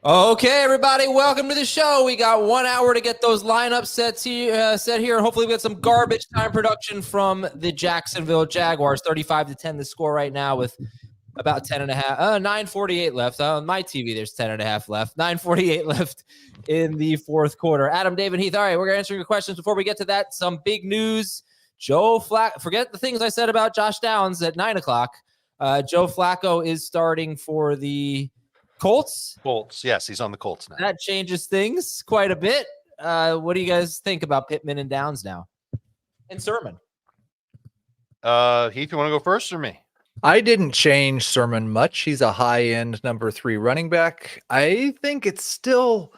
Okay, everybody, welcome to the show. We got 1 hour to get those lineups set here. Hopefully, we get some garbage time production from the Jacksonville Jaguars. 35-10 the score right now with about 10 and a half, 9:48 left. On my TV, there's 10 and a half left. 9:48 left in the fourth quarter. Adam, David, Heath. All right, we're going to answer your questions. Before we get to that, some big news. Joe Flacco, forget the things I said about Josh Downs at 9 o'clock. Joe Flacco is starting for the Colts. Yes, he's on the Colts now. That changes things quite a bit. What do you guys think about Pittman and Downs now? And Sermon. Heath, you want to go first or me? I didn't change Sermon much. He's a high-end number 3 running back. I think it's still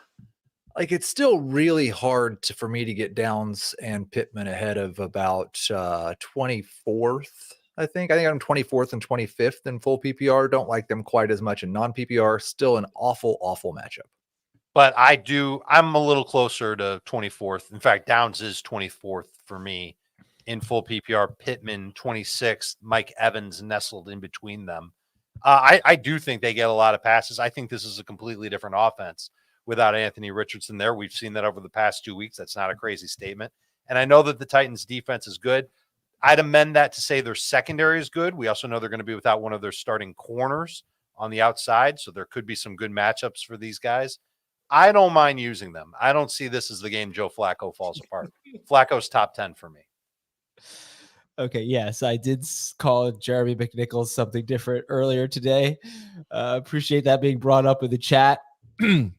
really hard for me to get Downs and Pittman ahead of about 24th. I think I'm 24th and 25th in full PPR. Don't like them quite as much in non-PPR. Still an awful matchup. But I'm a little closer to 24th. In fact, Downs is 24th for me in full PPR. Pittman 26th. Mike Evans nestled in between them. I do think they get a lot of passes. I think this is a completely different offense without Anthony Richardson there. We've seen that over the past 2 weeks. That's not a crazy statement. And I know that the Titans defense is good. I'd amend that to say their secondary is good. We also know they're going to be without one of their starting corners on the outside, so there could be some good matchups for these guys. I don't mind using them. I don't see this as the game Joe Flacco falls apart. Flacco's top 10 for me. Okay, yes, I did call Jeremy McNichols something different earlier today. Appreciate that being brought up in the chat. What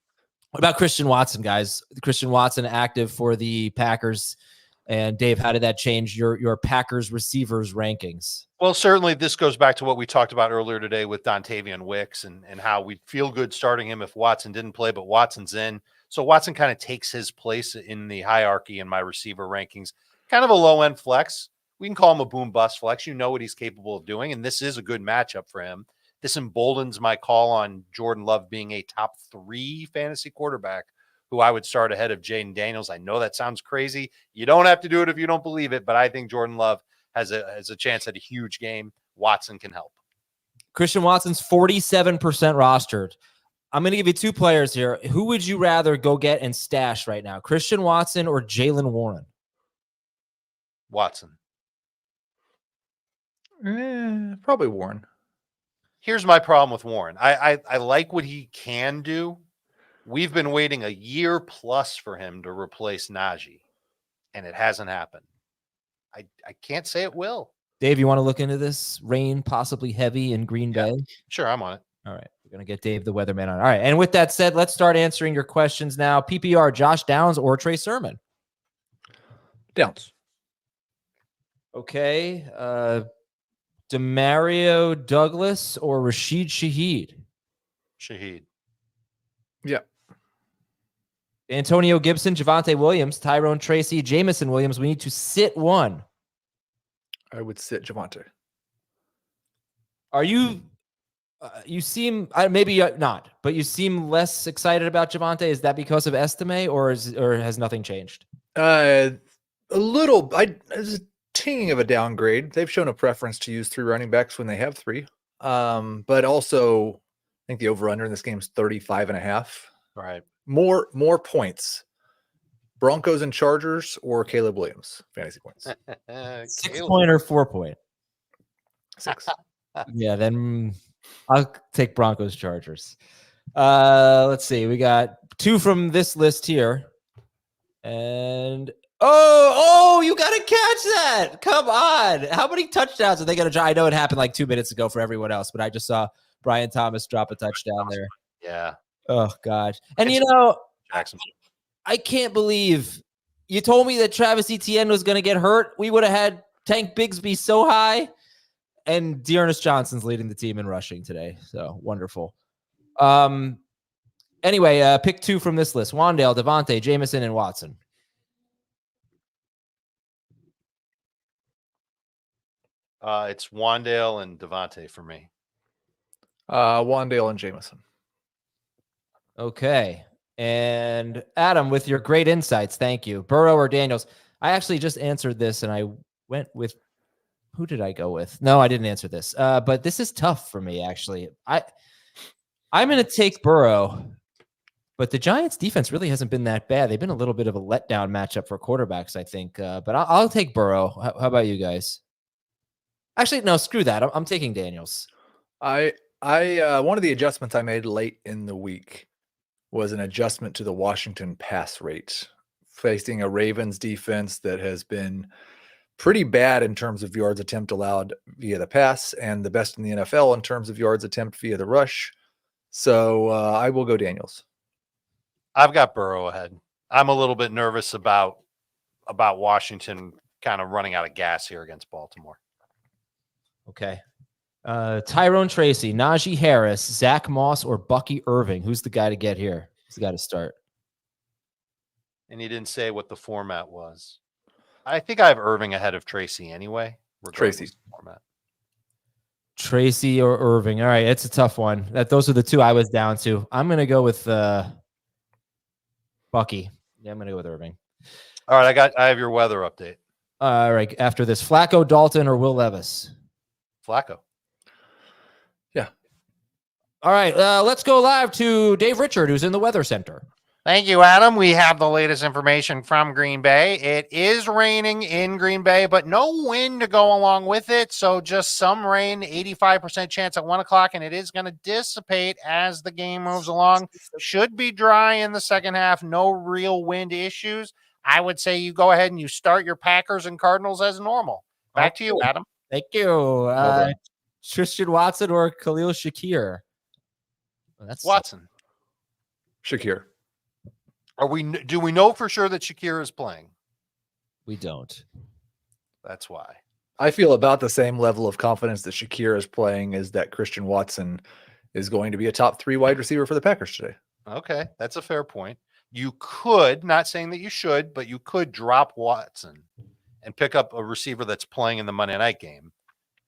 about Christian Watson, guys? Christian Watson active for the Packers. And Dave, how did that change your Packers receivers rankings? Well, certainly this goes back to what we talked about earlier today with Dontavian Wicks and how we'd feel good starting him if Watson didn't play, but Watson's in. So Watson kind of takes his place in the hierarchy in my receiver rankings. Kind of a low-end flex. We can call him a boom-bust flex. You know what he's capable of doing, and this is a good matchup for him. This emboldens my call on Jordan Love being a top 3 fantasy quarterback who I would start ahead of Jaden Daniels. I know that sounds crazy. You don't have to do it if you don't believe it, but I think Jordan Love has a chance at a huge game. Watson can help. Christian Watson's 47% rostered. I'm going to give you 2 players here. Who would you rather go get and stash right now? Christian Watson or Jaylen Warren? Watson. Probably Warren. Here's my problem with Warren. I like what he can do. We've been waiting a year plus for him to replace Najee, and it hasn't happened. I can't say it will. Dave, you want to look into this? Rain possibly heavy in Green Bay? Sure, I'm on it. All right. We're going to get Dave the weatherman on. All right. And with that said, let's start answering your questions now. PPR, Josh Downs or Trey Sermon? Downs. Okay. Demario Douglas or Rashid Shaheed? Shaheed. Yeah. Antonio Gibson, Javonte Williams, Tyrone Tracy, Jamison Williams. We need to sit one. I would sit Javonte. Are you you seem maybe not, but you seem less excited about Javonte. Is that because of Estime or has nothing changed? A little. It's a ting of a downgrade. They've shown a preference to use 3 running backs when they have 3. But also I think the over-under in this game is 35.5. All right. More points. Broncos and Chargers or Caleb Williams fantasy points. 6-point or 4-point? 6. Yeah, then I'll take Broncos Chargers. Let's see. We got 2 from this list here. And you got to catch that. Come on. How many touchdowns are they going to try? I know it happened like 2 minutes ago for everyone else, but I just saw Brian Thomas drop a touchdown there. Yeah. Oh, gosh. And, Jackson. I can't believe you told me that Travis Etienne was going to get hurt. We would have had Tank Bigsby so high. And Dearness Johnson's leading the team in rushing today. So wonderful. Anyway, pick 2 from this list. Wandale, Devontae, Jamison, and Watson. It's Wandale and Devontae for me. Wandale and Jamison. Okay. And Adam, with your great insights, thank you. Burrow or Daniels? I actually just answered this, and I went with who did I go with? No, I didn't answer this. But this is tough for me, actually. I'm going to take Burrow. But the Giants defense really hasn't been that bad. They've been a little bit of a letdown matchup for quarterbacks, I think. But I'll take Burrow. How about you guys? Actually, no, screw that. I'm taking Daniels. I one of the adjustments I made late in the week was an adjustment to the Washington pass rate, facing a Ravens defense that has been pretty bad in terms of yards attempt allowed via the pass and the best in the NFL in terms of yards attempt via the rush. So I will go Daniels. I've got Burrow ahead. I'm a little bit nervous about Washington kind of running out of gas here against Baltimore. Okay. Tyrone Tracy, Najee Harris, Zach Moss, or Bucky Irving. Who's the guy to get here? Who's the guy to start? And he didn't say what the format was. I think I have Irving ahead of Tracy anyway. Tracy. Format. Tracy or Irving. All right, it's a tough one. Those are the two I was down to. I'm going to go with Bucky. Yeah, I'm going to go with Irving. All right, I have your weather update. All right, after this, Flacco, Dalton, or Will Levis? Flacco. Yeah. All right, let's go live to Dave Richard, who's in the Weather Center. Thank you, Adam. We have the latest information from Green Bay. It is raining in Green Bay, but no wind to go along with it. So just some rain, 85% chance at 1 o'clock, and it is going to dissipate as the game moves along. Should be dry in the second half. No real wind issues. I would say you go ahead and you start your Packers and Cardinals as normal. Back to you, Adam. Thank you. Tristan Watson or Khalil Shakir? Well, that's Watson. Shakir. Do we know for sure that Shakir is playing? We don't. That's why. I feel about the same level of confidence that Shakir is playing as that Christian Watson is going to be a top 3 wide receiver for the Packers today. Okay, that's a fair point. You could, not saying that you should, but you could drop Watson and pick up a receiver that's playing in the Monday night game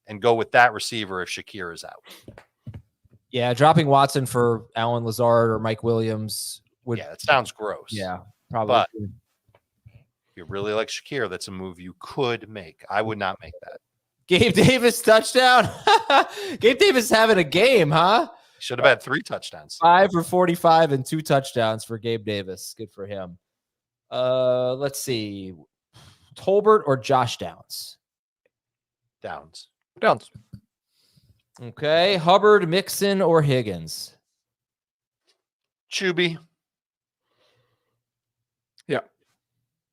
and go with that receiver if Shakir is out. Yeah, dropping Watson for Alan Lazard or Mike Williams would. Yeah, that sounds gross. Yeah, probably. But if you really like Shakir, that's a move you could make. I would not make that. Gabe Davis touchdown. Gabe Davis having a game, huh? Should have had 3 touchdowns. 5 for 45 and 2 touchdowns for Gabe Davis. Good for him. Let's see. Tolbert or Josh Downs? Downs. Okay. Hubbard, Mixon, or Higgins? Chubby. Yeah.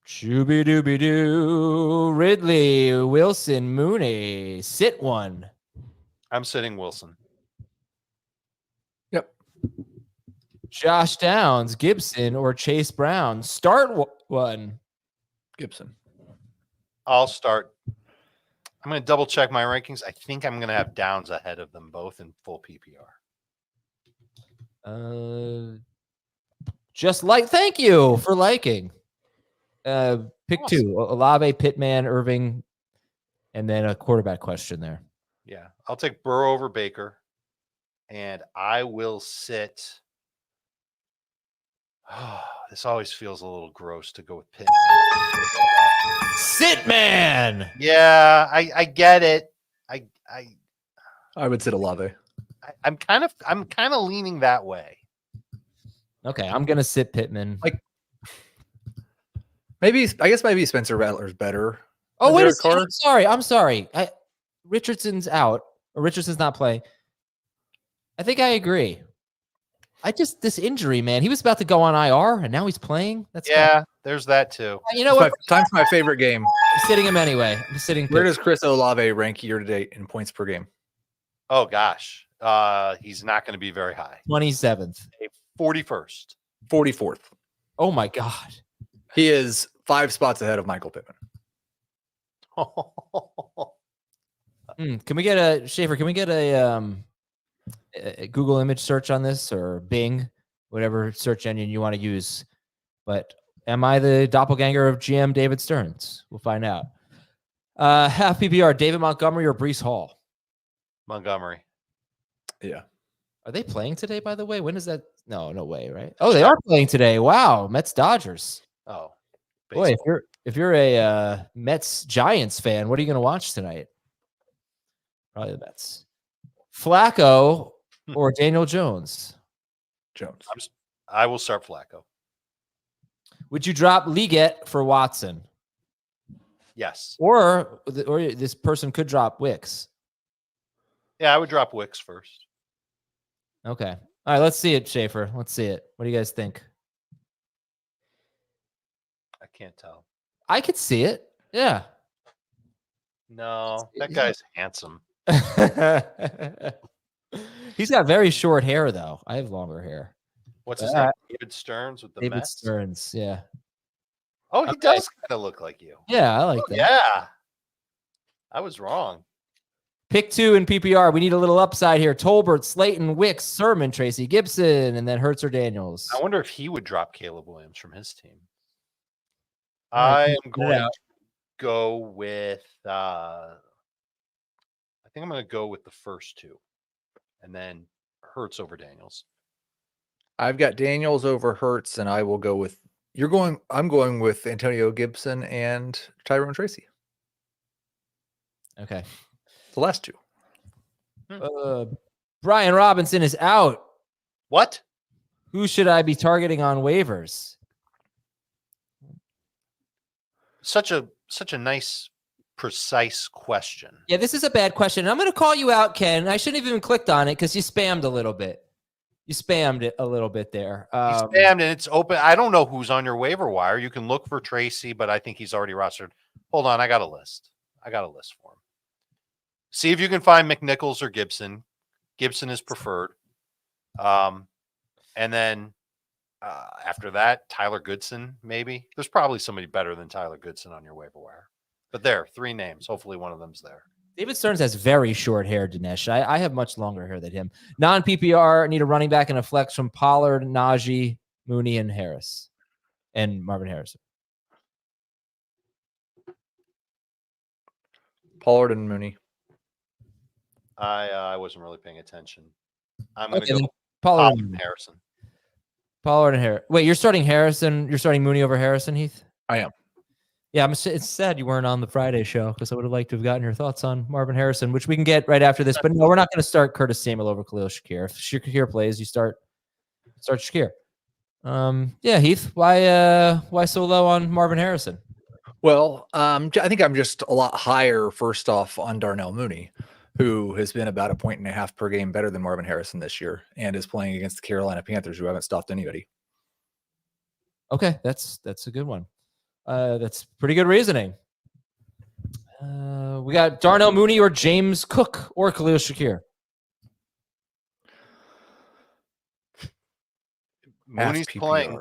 Chooby dooby doo. Ridley, Wilson, Mooney. Sit one. I'm sitting Wilson. Yep. Josh Downs, Gibson, or Chase Brown? Start one. Gibson. I'll start. I'm going to double check my rankings. I think I'm going to have Downs ahead of them both in full PPR. Thank you for liking. Pick Awesome. 2. Olave, Pittman, Irving, and then a quarterback question there. Yeah, I'll take Burrow over Baker, and I will sit. This always feels a little gross to go with Pittman. Sit man. Yeah, I get it. I would sit Olave. I'm kind of leaning that way. Okay, I'm gonna sit Pittman. Maybe Spencer Rattler's better. Oh, than wait a Derek second. Carr. I'm sorry. Richardson's out, or Richardson's not playing. I think I agree. This injury, man. He was about to go on IR, and now he's playing. There's that too. You know what? Time's my favorite game. I'm sitting him anyway. I'm sitting. Where does Chris Olave rank year to date in points per game? Oh gosh, he's not going to be very high. 27th. 41st. 44th. Oh my God. He is 5 spots ahead of Michael Pittman. Can we get a Schaefer? Can we get a Google image search on this, or Bing, whatever search engine you want to use? But am I the doppelganger of GM David Stearns? We'll find out. Half PPR, David Montgomery or Breece Hall? Montgomery. Yeah. Are they playing today, by the way? When is that? No way, right? Oh, they are playing today. Wow. Mets Dodgers. Oh. Boy, if you're a Mets Giants fan, what are you going to watch tonight? Probably the Mets. Flacco or Daniel Jones? Jones. I will start Flacco. Would you drop Liggett for Watson? Yes. Or this person could drop Wicks. Yeah, I would drop Wicks first. Okay. All right, let's see it, Schaefer. Let's see it. What do you guys think? I can't tell. I could see it. Yeah. No, that guy's handsome. He's got very short hair, though. I have longer hair. What's his name? David Stearns with the David Mets? Stearns, yeah. Oh, he does kind of look like you. Yeah, I like that. Yeah. I was wrong. Pick 2 in PPR. We need a little upside here. Tolbert, Slayton, Wicks, Sermon, Tracy Gibson, and then Hurts or Daniels. I wonder if he would drop Caleb Williams from his team. Right, I am going to go with I think I'm going to go with the first 2 and then Hurts over Daniels. I've got Daniels over Hurts, and I will go with I'm going with Antonio Gibson and Tyrone Tracy. Okay. The last 2. Brian Robinson is out. What? Who should I be targeting on waivers? Such a nice, precise question. Yeah, this is a bad question. I'm going to call you out, Ken. I shouldn't have even clicked on it because you spammed a little bit. You spammed it a little bit there. He spammed and it's open. I don't know who's on your waiver wire. You can look for Tracy, but I think he's already rostered. Hold on, I got a list for him. See if you can find McNichols or Gibson. Gibson is preferred. And then after that, Tyler Goodson, maybe. There's probably somebody better than Tyler Goodson on your waiver wire. But there, 3 names. Hopefully one of them's there. David Stearns has very short hair, Dinesh. I have much longer hair than him. Non-PPR, need a running back and a flex from Pollard, Najee, Mooney, and Harris. And Marvin Harrison. Pollard and Mooney. I wasn't really paying attention. I'm going to go Pollard and Harrison. Pollard and Harrison. Wait, you're starting Harrison? You're starting Mooney over Harrison, Heath? I am. Yeah, it's sad you weren't on the Friday show because I would have liked to have gotten your thoughts on Marvin Harrison, which we can get right after this. But no, we're not going to start Curtis Samuel over Khalil Shakir. If Shakir plays, you start Shakir. Yeah, Heath, why so low on Marvin Harrison? Well, I think I'm just a lot higher, first off, on Darnell Mooney, who has been about 1.5 per game better than Marvin Harrison this year and is playing against the Carolina Panthers, who haven't stopped anybody. Okay, that's a good one. That's pretty good reasoning. We got Darnell Mooney or James Cook or Khalil Shakir. Mooney's playing.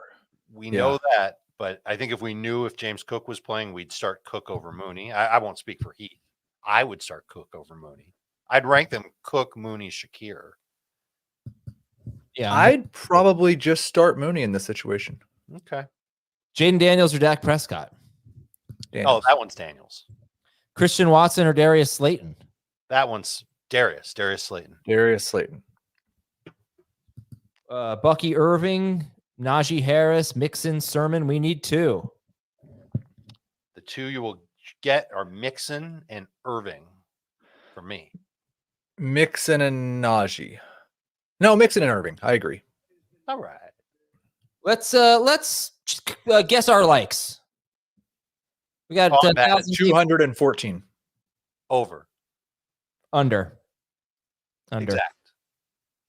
We know that, but I think if we knew if James Cook was playing, we'd start Cook over Mooney. I won't speak for Heath. I would start Cook over Mooney. I'd rank them Cook, Mooney, Shakir. Yeah, I'd probably just start Mooney in this situation. Okay. Jaden Daniels or Dak Prescott? Daniels. Oh, that one's Daniels. Christian Watson or Darius Slayton? That one's Darius Slayton. Darius Slayton. Bucky Irving, Najee Harris, Mixon, Sermon. We need 2. The 2 you will get are Mixon and Irving for me. Mixon and Najee. No, Mixon and Irving. I agree. All right. Let's guess our likes. We got 214. Over. Under. Exact.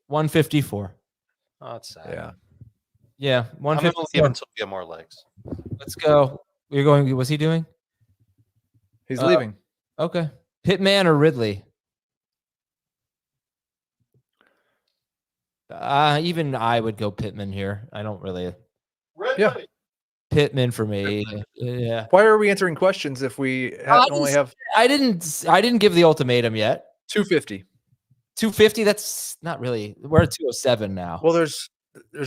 154. Oh, that's sad. Yeah. I'm going to leave until we get more legs. Let's go. You're going. What's he doing? He's leaving. Okay. Pittman or Ridley? Even I would go Pittman here. I don't really. Ridley. Yeah. Pittman for me. Yeah. Why are we answering questions if we only have? I didn't give the ultimatum yet. 250. 250. That's not really. We're at 207 now. Well, there's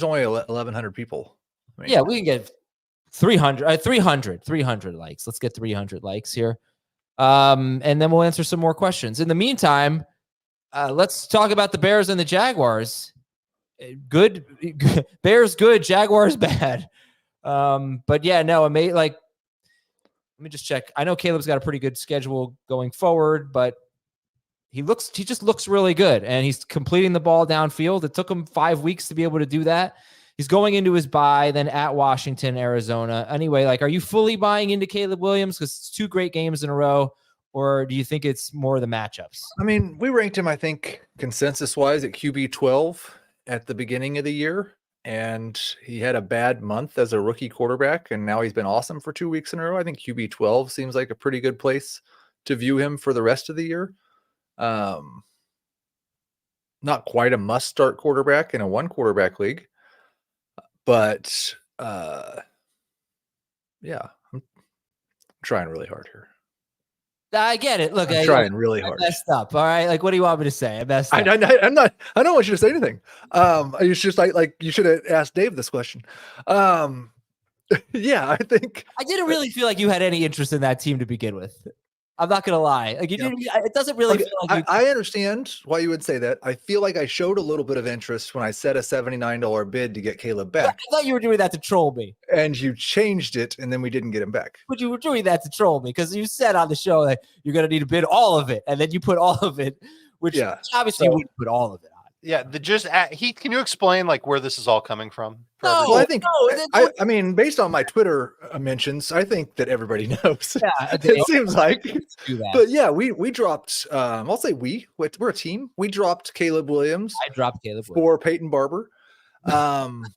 only 1,100 people. I mean, yeah, we can get 300. 300 likes. Let's get 300 likes here. And then we'll answer some more questions. In the meantime, let's talk about the Bears and the Jaguars. Good. Bears good. Jaguars bad. But yeah, no, let me just check. I know Caleb's got a pretty good schedule going forward, but he just looks really good, and he's completing the ball downfield. It took him 5 weeks to be able to do that. He's going into his bye, then at Washington, Arizona. Anyway, like, are you fully buying into Caleb Williams because it's 2 great games in a row, or do you think it's more the matchups? I mean, we ranked him, I think, consensus-wise at QB 12 at the beginning of the year, and he had a bad month as a rookie quarterback, and now he's been awesome for 2 weeks in a row. I think QB 12 seems like a pretty good place to view him for the rest of the year. Not quite a must-start quarterback in a 1-quarterback league, but yeah, I'm trying really hard here. I get it. Look, I'm trying really hard. I messed up. All right. Like, what do you want me to say? I messed up. I'm not. I don't want you to say anything. It's just like you should have asked Dave this question. Yeah, I think I didn't really feel like you had any interest in that team to begin with. I'm not gonna lie. Like, you didn't. It doesn't really feel like I understand why you would say that. I feel like I showed a little bit of interest when I set a $79 bid to get Caleb back. I thought you were doing that to troll me. And you changed it, and then we didn't get him back. But you were doing that to troll me because you said on the show that you're gonna need to bid all of it, and then you put all of it, which obviously you wouldn't put all of it on. Yeah, can you explain like where this is all coming from? No, well, I think I mean, based on my Twitter mentions, I think that everybody knows. Yeah, it seems like. Do that. But yeah, we dropped. I'll say we're a team. We dropped Caleb Williams. I dropped Caleb for Peyton Barber, and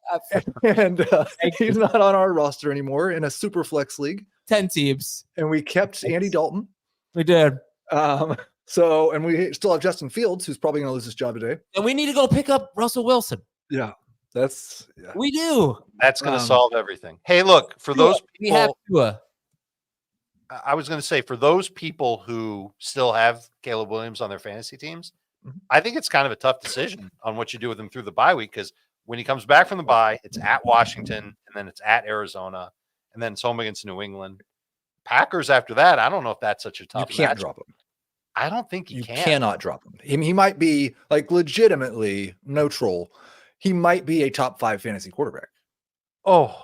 he's not on our roster anymore in a super flex league. 10 teams, and we kept Andy Dalton. We did. So, and we still have Justin Fields, who's probably going to lose his job today. And we need to go pick up Russell Wilson. Yeah, we do. That's going to solve everything. Hey, look, for those people, we have Tua. I was going to say, for those people who still have Caleb Williams on their fantasy teams, I think it's kind of a tough decision on what you do with him through the bye week, because when he comes back from the bye, it's at Washington, and then it's at Arizona, and then it's home against New England. Packers after that, I don't know if that's such a tough You can't matchup. drop him. I don't think you cannot drop him. He might be like legitimately no troll. He might be a top 5 fantasy quarterback. Oh,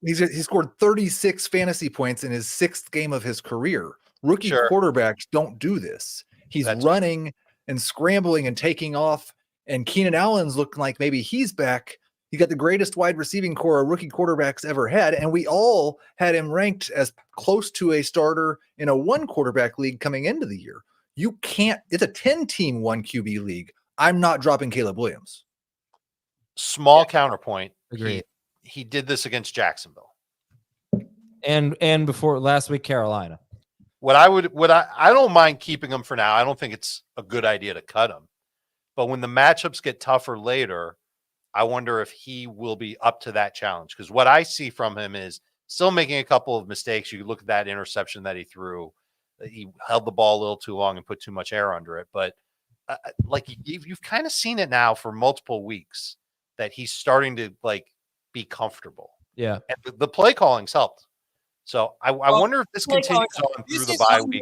he scored 36 fantasy points in his 6th game of his career. Rookie quarterbacks don't do this. He's running and scrambling and taking off. And Keenan Allen's looking like maybe he's back. He got the greatest wide receiving core a rookie quarterback's ever had. And we all had him ranked as close to a starter in a 1-quarterback league coming into the year. You can't, it's a 10-team 1 QB league. I'm not dropping Caleb Williams. Small counterpoint. Agreed. He did this against Jacksonville. And before last week, Carolina. I don't mind keeping him for now. I don't think it's a good idea to cut him. But when the matchups get tougher later, I wonder if he will be up to that challenge, because what I see from him is still making a couple of mistakes. You look at that interception that he threw. He held the ball a little too long and put too much air under it. But like you've kind of seen it now for multiple weeks that he's starting to like be comfortable. Yeah. And the play calling's helped. So I wonder if this continues on through the bye week.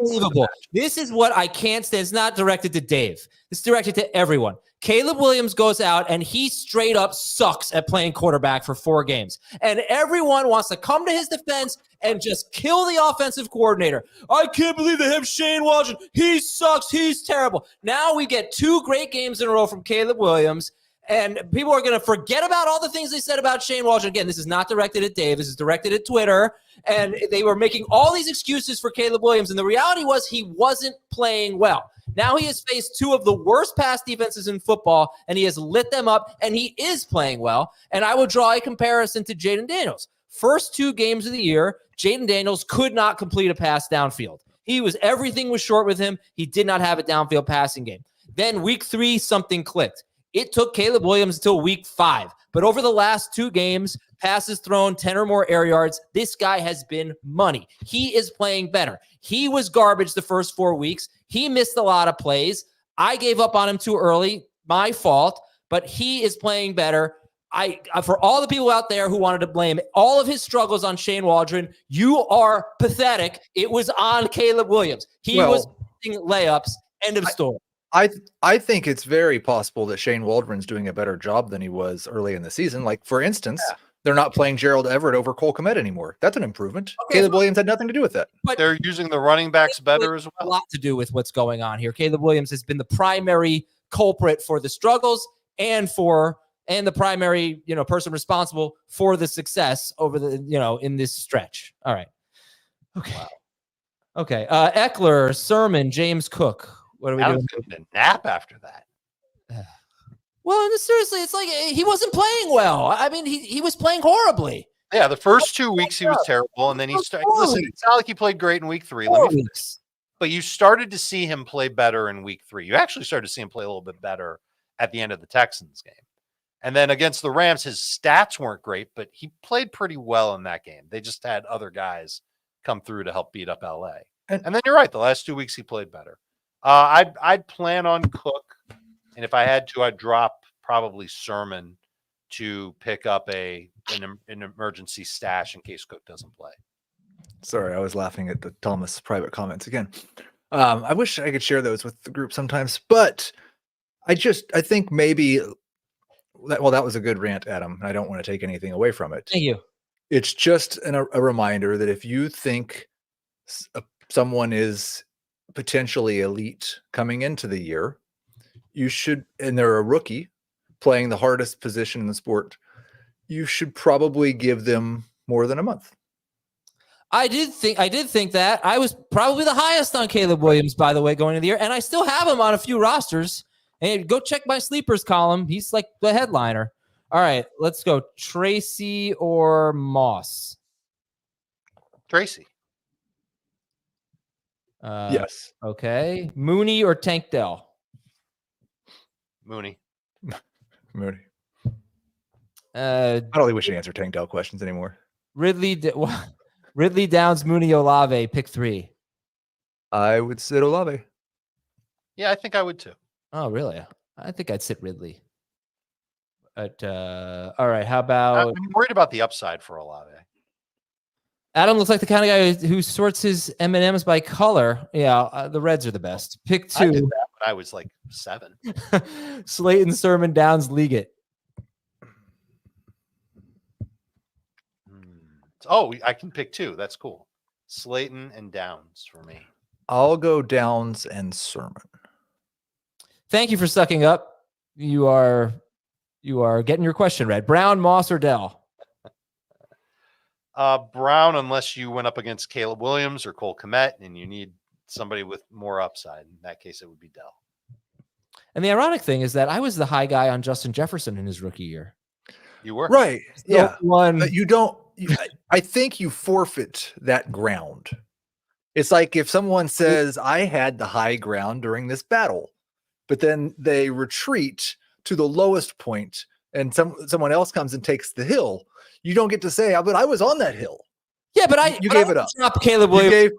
This is what I can't stand. It's not directed to Dave. It's directed to everyone. Caleb Williams goes out and he straight up sucks at playing quarterback for 4 games. And everyone wants to come to his defense and just kill the offensive coordinator. I can't believe they have Shane Washington. He sucks. He's terrible. Now we get 2 great games in a row from Caleb Williams. And people are going to forget about all the things they said about Shane Washington. Again, this is not directed at Dave. This is directed at Twitter. And they were making all these excuses for Caleb Williams. And the reality was he wasn't playing well. Now he has faced 2 of the worst pass defenses in football, and he has lit them up, and he is playing well. And I would draw a comparison to Jaden Daniels. First 2 games of the year, Jaden Daniels could not complete a pass downfield. Everything was short with him. He did not have a downfield passing game. Then week 3, something clicked. It took Caleb Williams until week 5. But over the last 2 games, passes thrown, 10 or more air yards, this guy has been money. He is playing better. He was garbage the first 4 weeks. He missed a lot of plays. I gave up on him too early. My fault. But he is playing better. For all the people out there who wanted to blame all of his struggles on Shane Waldron, you are pathetic. It was on Caleb Williams. He was hitting layups. End of story. I think it's very possible that Shane Waldron's doing a better job than he was early in the season. Like, for instance, they're not playing Gerald Everett over Cole Kmet anymore. That's an improvement. Okay, Caleb Williams had nothing to do with that. But they're using the running backs better as well. A lot to do with what's going on here. Caleb Williams has been the primary culprit for the struggles and for and the primary, person responsible for the success over the, in this stretch. All right. Okay. Wow. Okay. Eckler, Sermon, James Cook. What are we doing? A nap after that. Well, seriously, it's like he wasn't playing well. I mean, he was playing horribly. Yeah, the first 2 weeks he was terrible, and then he started. Listen, it's not like he played great in week 3. But you started to see him play better in week 3. You actually started to see him play a little bit better at the end of the Texans game. And then against the Rams, his stats weren't great, but he played pretty well in that game. They just had other guys come through to help beat up LA. And then you're right. The last 2 weeks he played better. I'd plan on Cook. And if I had to, I'd drop probably Sermon to pick up an emergency stash in case Cook doesn't play. Sorry, I was laughing at the Thomas private comments again. I wish I could share those with the group sometimes, but I think maybe that was a good rant, Adam. I don't want to take anything away from it. Thank you. It's just a reminder that if you think someone is potentially elite coming into the year, you should, and they're a rookie playing the hardest position in the sport, you should probably give them more than a month. I did think that. I was probably the highest on Caleb Williams, by the way, going into the year, and I still have him on a few rosters. And go check my sleepers column. He's like the headliner. All right, let's go. Tracy or Moss? Tracy. Yes. Okay. Mooney or Tank Dell? Mooney. Mooney. I don't think we should answer Tank Dell questions anymore. Ridley Downs, Mooney, Olave, pick 3. I would sit Olave. Yeah, I think I would too. Oh, really? I think I'd sit Ridley. But all right, how about? I'm worried about the upside for Olave. Adam looks like the kind of guy who sorts his M&Ms by color. Yeah, the Reds are the best. Pick 2. I did that when I was like 7. Slayton, Sermon, Downs, Liggett. Oh, I can pick 2. That's cool. Slayton and Downs for me. I'll go Downs and Sermon. Thank you for sucking up. You are getting your question read. Brown, Moss, or Dell? Brown, unless you went up against Caleb Williams or Cole Kmet and you need somebody with more upside. In that case, it would be Dell. And the ironic thing is that I was the high guy on Justin Jefferson in his rookie year. You were? Right. Yeah. But you don't. I think you forfeit that ground. It's like if someone says, I had the high ground during this battle, but then they retreat to the lowest point and someone else comes and takes the hill. You don't get to say, but I was on that hill. Yeah, but you gave it up. Drop Caleb Williams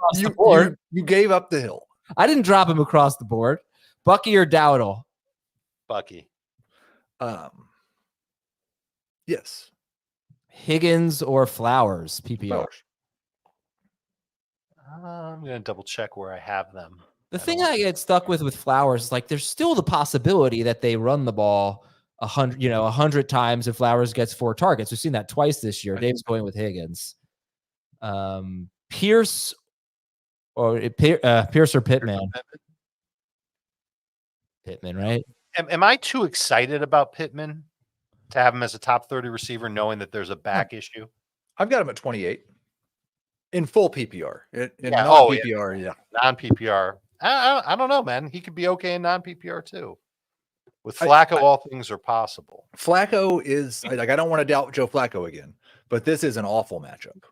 you gave up the hill. I didn't drop him across the board. Bucky or Dowdle? Bucky. Yes. Higgins or Flowers? PPR. Flowers. I'm going to double check where I have them. The thing I get stuck with Flowers is like there's still the possibility that they run the ball 100 times if Flowers gets 4 targets. We've seen that twice this year. Dave's going with Higgins. Pierce or Pittman? Pittman, right? Am I too excited about Pittman to have him as a top 30 receiver, knowing that there's a back issue? I've got him at 28 in full PPR. Non-PPR, yeah. Non-PPR. I don't know, man. He could be okay in non-PPR too. With Flacco, all things are possible. Flacco is like, I don't want to doubt Joe Flacco again, but this is an awful matchup.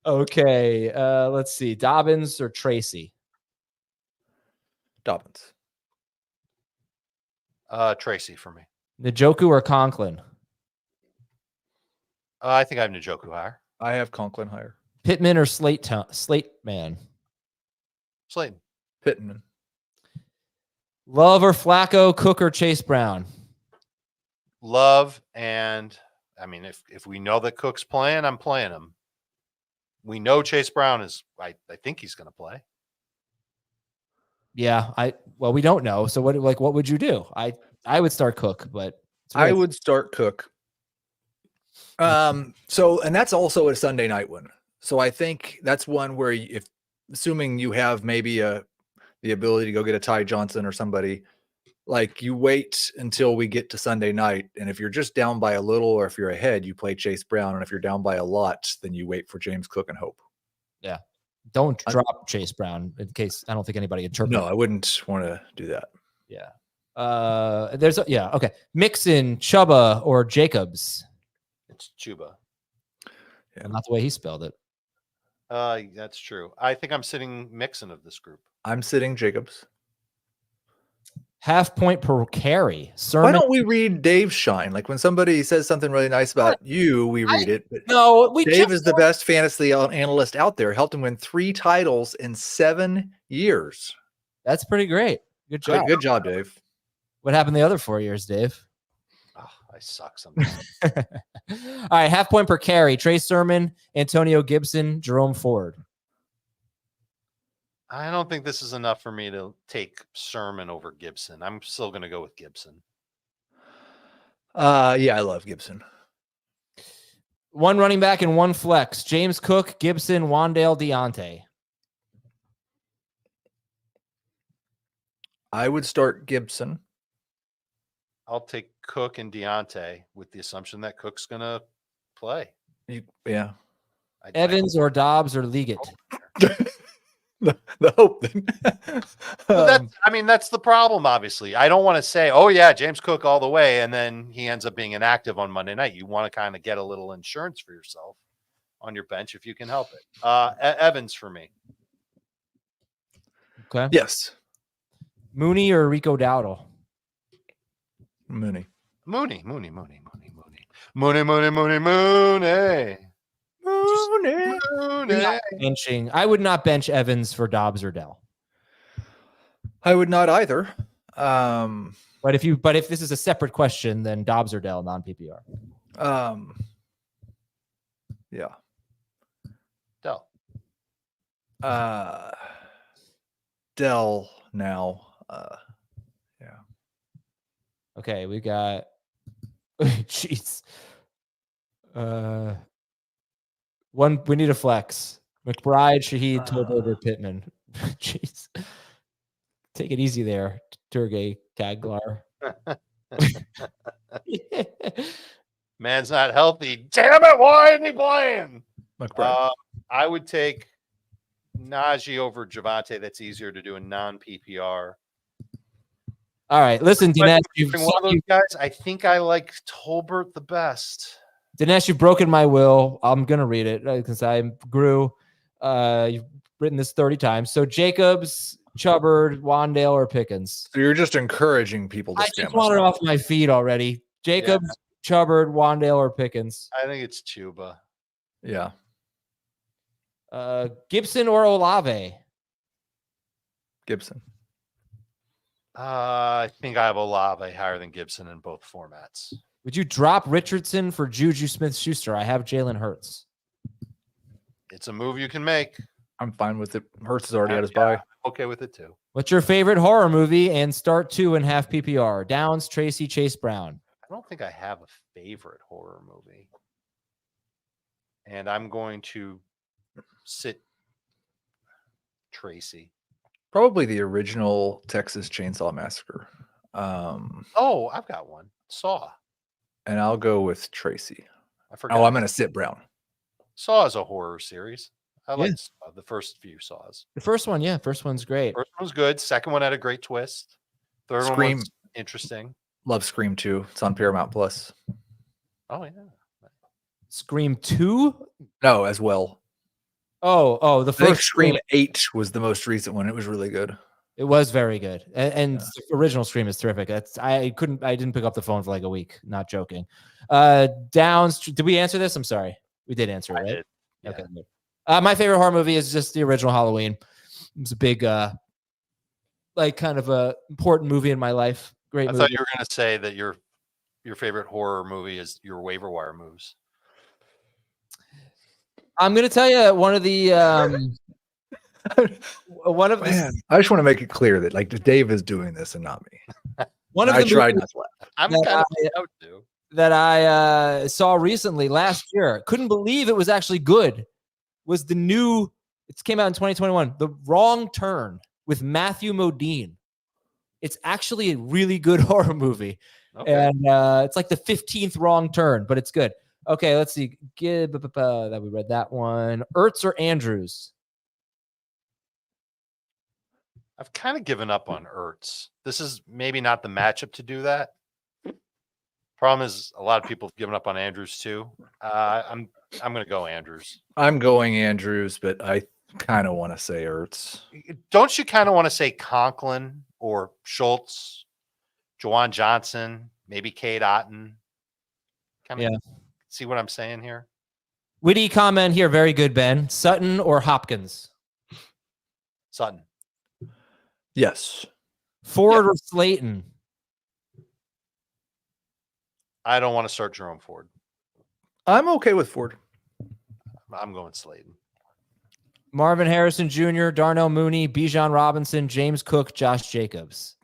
Okay. Let's see. Dobbins or Tracy? Dobbins. Tracy for me. Njoku or Conklin? I think I have Njoku higher. I have Conklin higher. Pittman or Slate man? Slayton. Pittman. Love or Flacco, Cook or Chase Brown? Love, and I mean, if we know that Cook's playing, I'm playing him. We know Chase Brown is. I think he's going to play. Yeah, we don't know. So what would you do? I would start Cook, but I would start Cook. And that's also a Sunday night one. So I think that's one where assuming you have maybe the ability to go get a Ty Johnson or somebody like you wait until we get to Sunday night, and if you're just down by a little, or if you're ahead, you play Chase Brown, and if you're down by a lot, then you wait for James Cook and hope. Yeah. Don't drop Chase Brown in case I don't think anybody interprets. No, I wouldn't want to do that. Yeah. Okay. Mixon, Chuba, or Jacobs. It's Chuba. Yeah. Well, not the way he spelled it. That's true. I think I'm sitting Mixon of this group. I'm sitting Jacobs. Half point per carry. Sermon. Why don't we read Dave's shine? Like when somebody says something really nice about you, we read it. But No, Dave is the best fantasy analyst out there. Helped him win 3 titles in 7 years. That's pretty great. Good job. Good job, Dave. What happened the other 4 years, Dave? Oh, I suck sometimes. All right, half point per carry. Trey Sermon, Antonio Gibson, Jerome Ford. I don't think this is enough for me to take Sermon over Gibson. I'm still going to go with Gibson. Yeah, I love Gibson. 1 running back and 1 flex. James Cook, Gibson, Wan'Dale, Deontay. I would start Gibson. I'll take Cook and Deontay with the assumption that Cook's going to play. Yeah. Evans or Dobbs or Liggett. The hope then. Well, that's the problem, obviously. I don't want to say, oh, yeah, James Cook all the way, and then he ends up being inactive on Monday night. You want to kind of get a little insurance for yourself on your bench if you can help it. Evans for me. Okay. Yes. Mooney or Rico Dowdle? Mooney. Mooney. Benching. I would not bench Evans for Dobbs or Dell. I would not either. But if this is a separate question, then Dobbs or Dell, non-PPR. Yeah. Dell. Dell now. Yeah. Okay, we got jeez. We need a flex. McBride, Shaheed, Tolbert, Pittman. Jeez. Take it easy there, Turgay Kaglar. Man's not healthy. Damn it, why isn't he playing? McBride. I would take Najee over Javante. That's easier to do in non-PPR. All right, listen, Dinesh. One of those guys, I think I like Tolbert the best. Dinesh, you've broken my will. I'm going to read it because I grew. You've written this 30 times. So Jacobs, Chubbard, Wan'Dale, or Pickens? So you're just encouraging people to I scam just want it off my feed already. Jacobs, Chubbard, Wan'Dale, or Pickens? I think it's Chuba. Yeah. Gibson or Olave? Gibson. I think I have Olave higher than Gibson in both formats. Would you drop Richardson for Juju Smith-Schuster? I have Jalen Hurts. It's a move you can make. I'm fine with it. Hurts is already at his bye. I'm okay with it too. What's your favorite horror movie and start 2 and half PPR? Downs, Tracy, Chase Brown. I don't think I have a favorite horror movie. And I'm going to sit Tracy. Probably the original Texas Chainsaw Massacre. Oh, I've got one. Saw. And I'll go with Tracy. I forgot. Oh, I'm going to sit Brown. Saw is a horror series. I like the first few Saws. The first one, yeah. First one's great. First one was good. Second one had a great twist. Third one was interesting. Love Scream 2. It's on Paramount Plus. Oh, yeah. Scream 2? No, as well. Oh, the I think first Scream 8 was the most recent one. It was really good. It was very good. And the original Scream is terrific. I didn't pick up the phone for like a week. Not joking. Downs. Did we answer this? I'm sorry. We did answer it, right? Did. Yeah. Okay. My favorite horror movie is just the original Halloween. It was a big, kind of a important movie in my life. Great movie. I thought you were going to say that your favorite horror movie is your waiver wire moves. I'm going to tell you one of the Man, I just want to make it clear that like Dave is doing this and not me. I tried not to laugh. I'm kind of out to. That I saw recently last year. Couldn't believe it was actually good. Was the new? It came out in 2021. The Wrong Turn with Matthew Modine. It's actually a really good horror movie. Okay. And it's like the 15th wrong turn, but it's good. Okay, let's see. That we read that one. Ertz or Andrews? I've kind of given up on Ertz. This is maybe not the matchup to do that. Problem is, a lot of people have given up on Andrews too. I'm going to go Andrews. I'm going Andrews, but I kind of want to say Ertz. Don't you kind of want to say Conklin or Schultz, Juwan Johnson, maybe Cade Otton? Kind of see what I'm saying here? Witty comment here. Very good, Ben. Sutton or Hopkins? Sutton. Yes. Ford or Slayton? I don't want to start Jerome Ford. I'm okay with Ford. I'm going Slayton. Marvin Harrison Jr., Darnell Mooney, Bijan Robinson, James Cook, Josh Jacobs.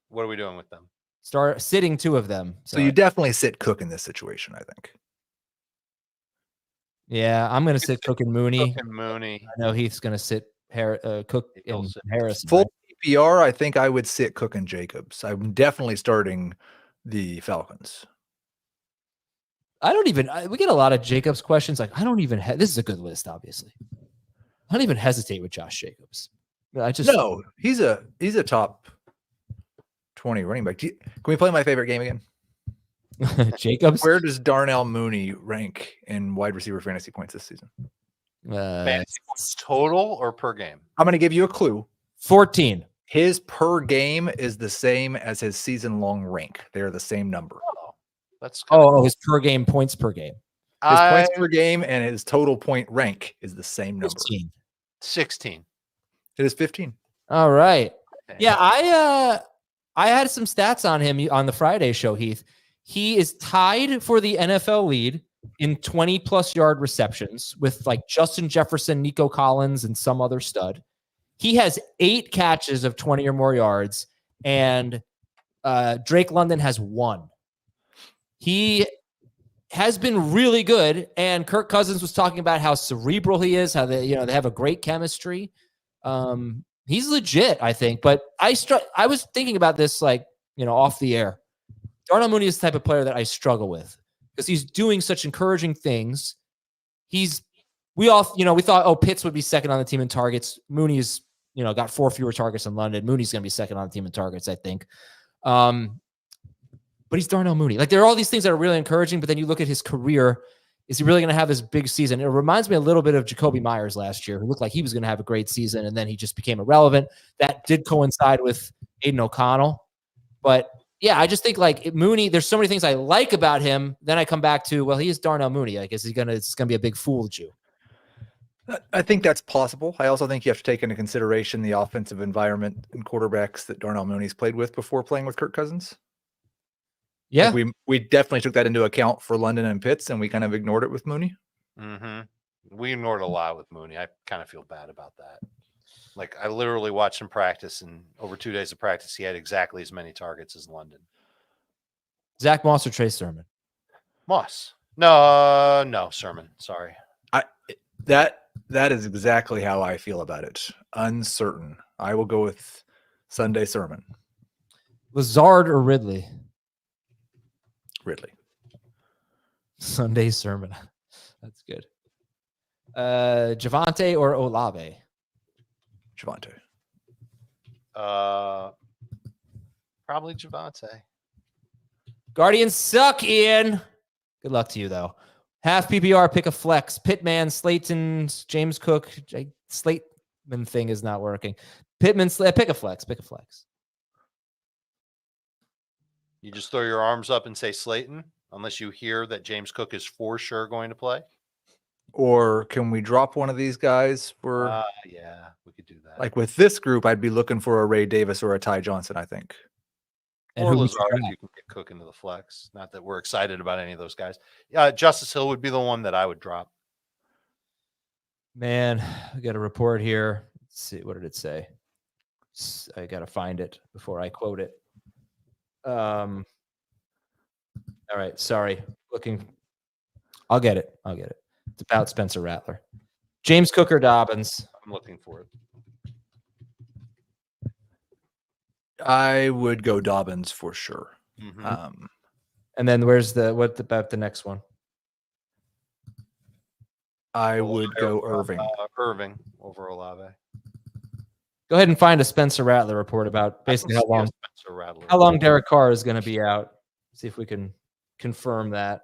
What are we doing with them? Start sitting 2 of them. So you definitely sit Cook in this situation, I think. Yeah, I'm going to sit Cook and Mooney. Cook and Mooney. I know Heath's going to sit Cook and Harrison. Full PPR, I think I would sit Cook and Jacobs. I'm definitely starting the Falcons. I don't even. We get a lot of Jacobs questions. Like, I don't even. This is a good list, obviously. I don't even hesitate with Josh Jacobs. No, he's a top 20 running back. Can we play my favorite game again? Jacobs. Where does Darnell Mooney rank in wide receiver fantasy points this season? Fantasy points total or per game? I'm going to give you a clue. 14. His per game is the same as his season long rank. They're the same number. Oh, that's his per game points per game. His points per game and his total point rank is the same number. 15. 16. It is 15. All right. Yeah, I had some stats on him on the Friday show, Heath. He is tied for the NFL lead in 20-plus yard receptions with like Justin Jefferson, Nico Collins, and some other stud. He has 8 catches of 20 or more yards, and Drake London has 1. He has been really good, and Kirk Cousins was talking about how cerebral he is, how they have a great chemistry. He's legit, I think. But I was thinking about this off the air. Darnell Mooney is the type of player that I struggle with because he's doing such encouraging things. We thought, Pitts would be second on the team in targets. Mooney's, got 4 fewer targets than London. Mooney's going to be second on the team in targets, I think. But he's Darnell Mooney. Like, there are all these things that are really encouraging, but then you look at his career. Is he really going to have this big season? It reminds me a little bit of Jacoby Myers last year, who looked like he was going to have a great season, and then he just became irrelevant. That did coincide with Aiden O'Connell. But yeah, I just think like Mooney, there's so many things I like about him. Then I come back to, well, he is Darnell Mooney. Like, it's going to be a big fool to you. I think that's possible. I also think you have to take into consideration the offensive environment and quarterbacks that Darnell Mooney's played with before playing with Kirk Cousins. Yeah, like we definitely took that into account for London and Pitts, and we kind of ignored it with Mooney. Mm-hmm. We ignored a lot with Mooney. I kind of feel bad about that. Like, I literally watched him practice, and over 2 days of practice, he had exactly as many targets as London. Zach Moss or Trey Sermon? Moss. No, Sermon. Sorry. That is exactly how I feel about it. Uncertain. I will go with Sunday Sermon. Lazard or Ridley? Ridley. Sunday Sermon. That's good. Javonte or Olave? Javonte. Probably Javonte. Guardians suck, Ian. Good luck to you, though. Half PPR, pick a flex. Pittman, Slayton, James Cook. Slayton thing is not working. Pittman, pick a flex. Pick a flex. You just throw your arms up and say Slayton, unless you hear that James Cook is for sure going to play. Or can we drop one of these guys for? Yeah, we could do that. Like with this group, I'd be looking for a Ray Davis or a Ty Johnson, I think. And or Lazard, you can get Cook into the flex. Not that we're excited about any of those guys. Justice Hill would be the one that I would drop. Man, I got a report here. Let's see, what did it say? I got to find it before I quote it. All right, sorry. I'll get it. It's about Spencer Rattler. James Cook or Dobbins? I'm looking for it. I would go Dobbins for sure. Mhm. And then what about the next one? I would go Irving. Irving over Olave. Go ahead and find a Spencer Rattler report about basically I don't see a Spencer Rattler. how long Derek Carr is going to be out. See if we can confirm that.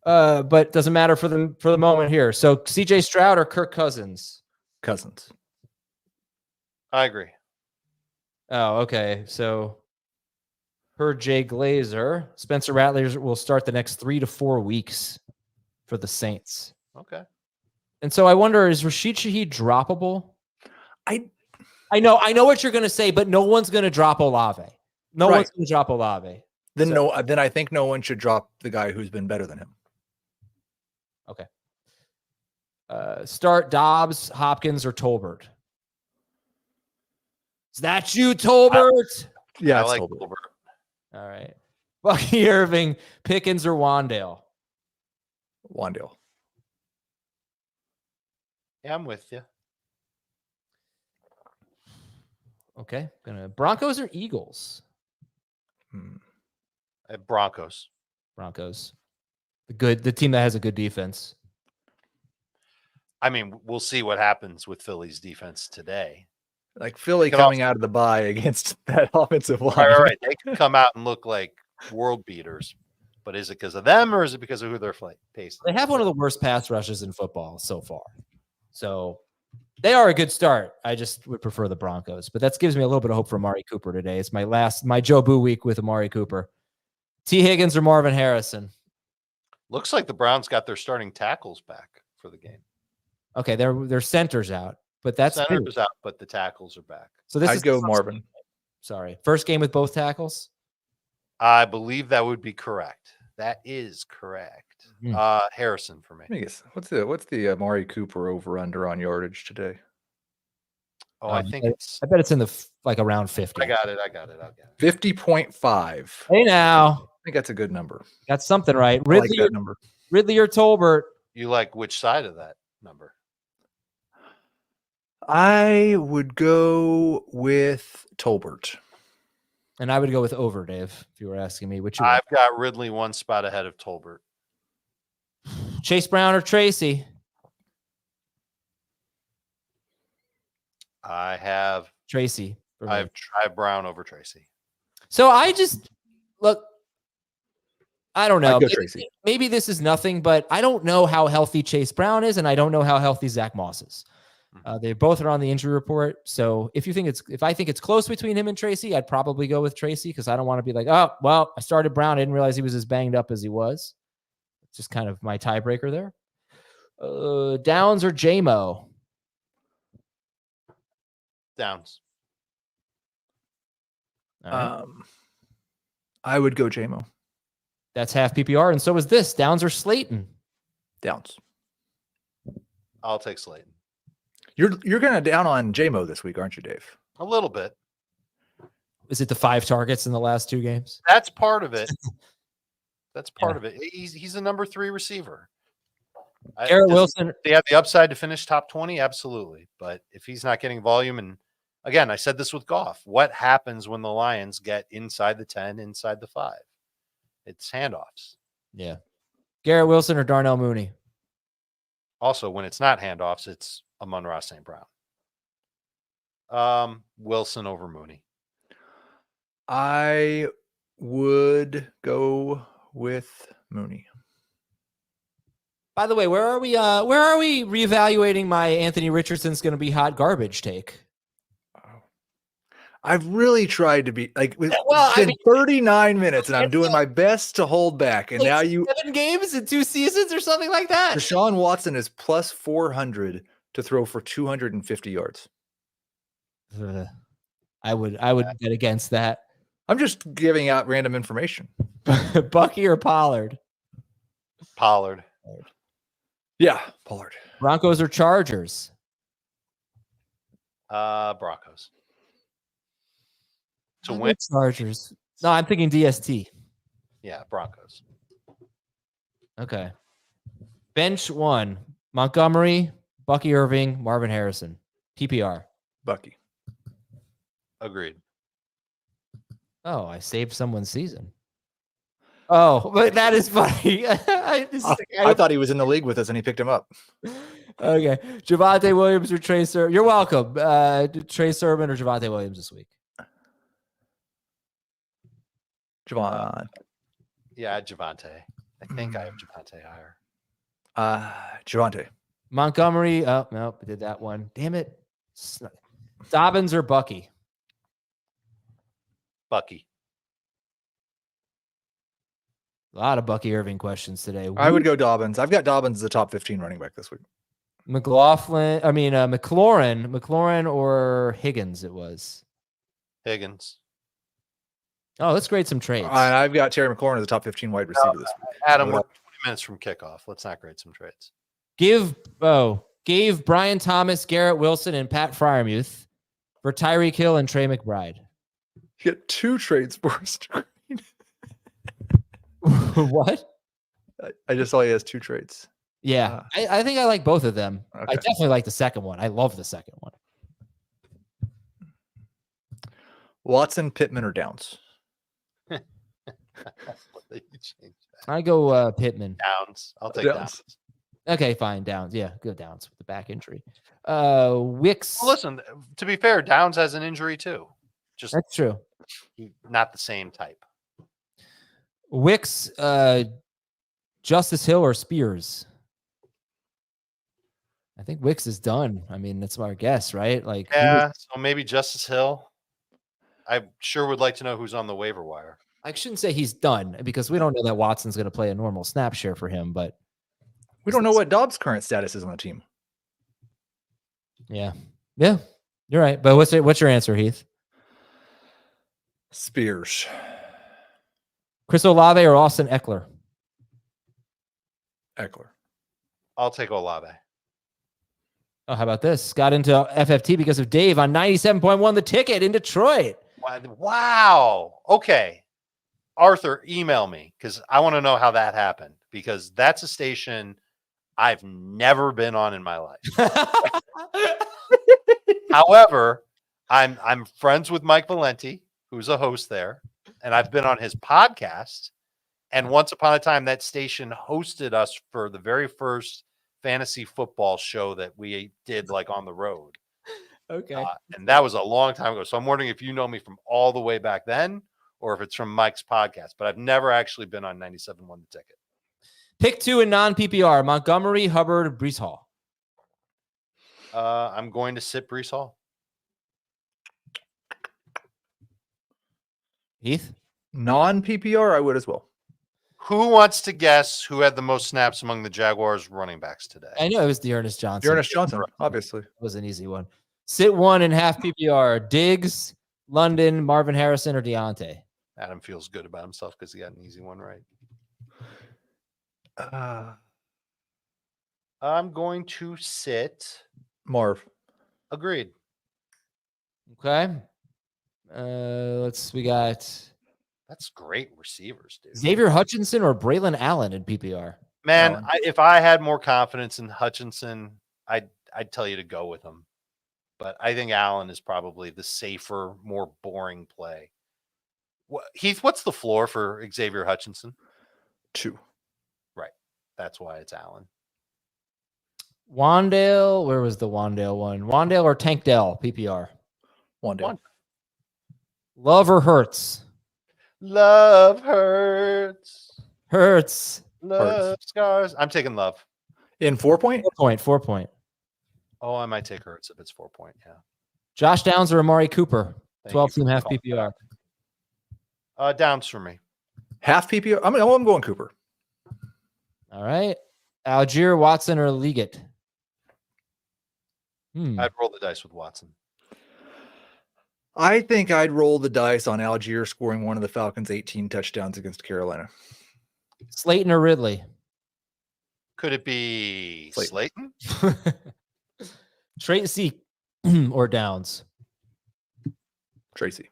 But doesn't matter for the moment here. So CJ Stroud or Kirk Cousins? Cousins. I agree. Oh, okay. So per Jay Glazer, Spencer Rattler will start the next 3 to 4 weeks for the Saints. Okay. And so I wonder, is Rashid Shaheed droppable? I know what you're going to say, but no one's going to drop Olave. No one's going to drop Olave. Then then I think no one should drop the guy who's been better than him. Okay. Start Dobbs, Hopkins, or Tolbert. Is that you, Tolbert? Yeah, I like Tolbert. Tolbert. All right. Bucky Irving, Pickens, or Wandale? Wandale. Yeah, I'm with you. Okay. Broncos or Eagles? Broncos. Broncos. The team that has a good defense. I mean, we'll see what happens with Philly's defense today. Like Philly coming out of the bye against that offensive line. Right. They can come out and look like world beaters, but is it because of them or is it because of who they're facing? They have one of the worst pass rushes in football so far. So they are a good start. I just would prefer the Broncos, but that gives me a little bit of hope for Amari Cooper today. It's my Joe Boo week with Amari Cooper. T. Higgins or Marvin Harrison? Looks like the Browns got their starting tackles back for the game. Okay, their center's out, but that's center's out, but the tackles are back. So this I'd is go Marvin. Sorry, first game with both tackles. I believe that would be correct. That is correct. Harrison for me. Let me guess. What's the Amari Cooper over under on yardage today? Oh, I think it's. I bet it's in the around 50. I got it. 50.5. Hey now, I think that's a good number. That's something right. I like that number. Ridley or Tolbert? You like which side of that number? I would go with Tolbert. And I would go with over, Dave, if you were asking me. Which I've got Ridley one spot ahead of Tolbert. Chase Brown or Tracy? I have Tracy. I have Brown over Tracy. So I just look. I don't know. Maybe this is nothing, but I don't know how healthy Chase Brown is, and I don't know how healthy Zach Moss is. They both are on the injury report. So if I think it's close between him and Tracy, I'd probably go with Tracy because I don't want to be like, oh, well, I started Brown. I didn't realize he was as banged up as he was. It's just kind of my tiebreaker there. Downs or JMO? Downs. Right. I would go JMO. That's half PPR, and so is this. Downs or Slayton? Downs. I'll take Slayton. You're gonna down on JMO this week, aren't you, Dave? A little bit. Is it the 5 targets in the last 2 games? That's part of it. That's part of it. He's a number 3 receiver. Garrett Wilson. They have the upside to finish top 20, absolutely. But if he's not getting volume, and again, I said this with Goff, what happens when the Lions get inside the 10, inside the 5? It's handoffs. Yeah. Garrett Wilson or Darnell Mooney? Also, when it's not handoffs, it's Amon-Ra St. Brown. Wilson over Mooney. I would go with Mooney. By the way, where are we reevaluating my Anthony Richardson's going to be hot garbage take? I've really tried to be like, it's been 39 minutes and I'm doing my best to hold back. And now 7 games in 2 seasons or something like that. Deshaun Watson is plus 400 to throw for 250 yards. I would bet against that. I'm just giving out random information. Bucky or Pollard? Pollard. Yeah, Pollard. Broncos or Chargers? Broncos. To win. Chargers. No, I'm thinking DST. Yeah, Broncos. Okay. Bench 1. Montgomery, Bucky Irving, Marvin Harrison. PPR. Bucky. Agreed. Oh, I saved someone's season. Oh, but that is funny. I thought he was in the league with us and he picked him up. Okay. Javonte Williams or Trey Sermon. You're welcome. Trey Sermon or Javonte Williams this week. Javon. Yeah, Javonte. I think I have Javonte higher. Javonte. Montgomery. Oh, no, I did that one. Damn it. Dobbins or Bucky? Bucky. A lot of Bucky Irving questions today. I would go Dobbins. I've got Dobbins as the top 15 running back this week. McLaurin or Higgins it was. Higgins. Oh, let's grade some trades. I've got Terry McLaurin as the top 15 wide receiver this week. Adam, we're 20 minutes from kickoff. Let's not grade some trades. Gave Brian Thomas, Garrett Wilson, and Pat Fryermuth for Tyreek Hill and Trey McBride. You get 2 trades for us. What? I just saw he has 2 trades. Yeah, I think I like both of them. Okay. I definitely like the second one. I love the second one. Watson, Pittman, or Downs? I go Pittman. Downs. I'll take Downs. Okay, fine. Downs. Yeah, go Downs with the back injury. Wicks. Well, listen, to be fair, Downs has an injury too. Just That's true. Not the same type. Wicks, Justice Hill or Spears? I think Wicks is done. I mean, that's our guess, right? Like, yeah, so maybe Justice Hill. I sure would like to know who's on the waiver wire. I shouldn't say he's done because we don't know that Watson's going to play a normal snap share for him, but we don't know what Dobbs' current status is on the team. Yeah, you're right. But what's your answer, Heath? Spears. Chris Olave or Austin Eckler? Eckler. I'll take Olave. Oh, how about this? Got into FFT because of Dave on 97.1 The Ticket in Detroit. Wow. Okay. Arthur, email me because I want to know how that happened because that's a station I've never been on in my life. However, I'm friends with Mike Valenti, who's a host there, and I've been on his podcast. And once upon a time, that station hosted us for the very first fantasy football show that we did like on the road. Okay. And that was a long time ago. So I'm wondering if you know me from all the way back then or if it's from Mike's podcast, but I've never actually been on 97.1 The Ticket. Pick 2 in non-PPR, Montgomery, Hubbard, Breece Hall. I'm going to sit Breece Hall. Heath? Non-PPR, I would as well. Who wants to guess who had the most snaps among the Jaguars running backs today? I know it was Dearness Johnson. Dearness Johnson, obviously. It was an easy one. Sit 1 in half PPR, Diggs, London, Marvin Harrison, or Deontay. Adam feels good about himself because he got an easy one right. I'm going to sit Marv. Okay. Agreed. We got That's great receivers, dude. Xavier Hutchinson or Braylon Allen in PPR. Man, if I had more confidence in Hutchinson, I'd tell you to go with him. But I think Allen is probably the safer, more boring play. Heath, what's the floor for Xavier Hutchinson? 2. Right. That's why it's Allen. Wandale, where was the Wandale one? Wandale or Tank Dell, PPR? Wandale. Love or Hurts? Love hurts. Hurts. Love scars. I'm taking love. In 4-point? 4 point. Oh, I might take Hurts if it's 4-point. Yeah. Josh Downs or Amari Cooper? 12-team half call. PPR. Downs for me. Half PPR? I'm going Cooper. All right. Algier, Watson, or Liggett? I'd roll the dice with Watson. I think I'd roll the dice on Algier scoring one of the Falcons' 18 touchdowns against Carolina. Slayton or Ridley? Could it be Slayton? Tracy or Downs? Tracy.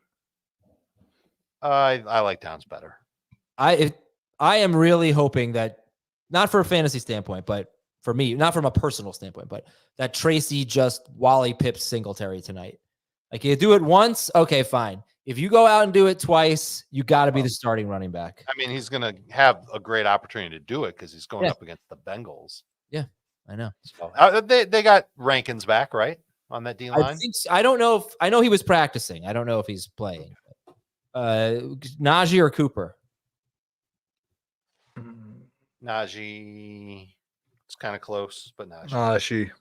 I like Downs better. I am really hoping that, not for a fantasy standpoint, but for me, not from a personal standpoint, but that Tracy just Wally Pips Singletary tonight. Like, you do it once, okay, fine. If you go out and do it twice, you got to be the starting running back. I mean, he's going to have a great opportunity to do it because he's going up against the Bengals. Yeah, I know. So, they got Rankins back, right, on that D line? I think so. I don't know if I know he was practicing. I don't know if he's playing. Najee or Cooper? Najee, it's kind of close, but Najee. Najee.